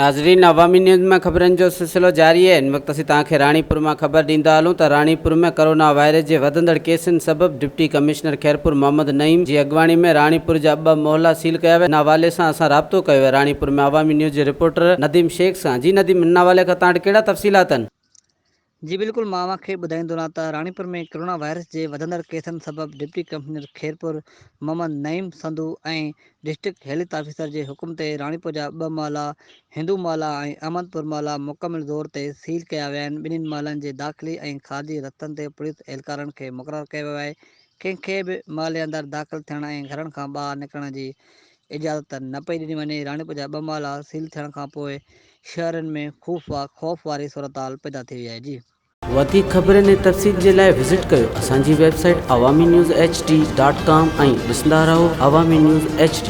नाज़रीन, अवामी न्यूज़ में खबरन जो सिलसिलो जारी है। इन वक्त असीं तव्हांखे राणीपुर में खबर ॾींदा हलूं त राणीपुर में क़रोना वायरस के वधंदड़ क़ेसन सबब डिप्टी कमिशनर खैरपور محمد नعيم जी अगवाणी में राणीपुर जा 2 मोहल्ला सील कया विया। इन हवाले सां असां राब्तो कयो आहे राणीपुर में अवामी न्यूज़ जे रिपोर्टर नदीम शेख सां। जी नदीम, इन हवाले खां तव्हां वटि कहिड़ा तफ़सीलात आहिनि? जी बिल्कुल, मां खे ॿुधाईंदो न त राणीपुर में कोरोना वायरस के वधंदड़ केसन सबब डिप्टी कमिशनर खैरपुर محمد नعيم संधू ऐं डिस्ट्रिक्ट हेल्थ ऑफिसर के हुकुम ते राणीपुर जा 2 मोहल्ला हिंदू मोहल्ला ऐं अहमदपुर मोहल्ला मुकम्मल तौर ते सील कया विया आहिनि। ॿिन्हिनि मोहल्लनि जे दाख़िली ऐं ख़ारिजी रस्तनि ते पुलिस एहलकारनि खे मुक़ररु कयो वियो आहे। कंहिंखे बि मोहल्ले अंदरि दाख़िल थियण ऐं घरनि खां ॿाहिरि निकिरण जी इजाज़त न पई ॾिनी वञे। राणीपुर जा 2 मोहल्ला सील थियण खां पोइ शहरनि में खौफ़ वारी सूरत पैदा थी वई आहे। जी वधीक ख़बरनि ऐं तफ़सील जे लाइ विज़िट कयो असांजी वेबसाइट awamiNewsHD.com ऐं ॾिसंदा रहो अवामी न्यूज़ HD।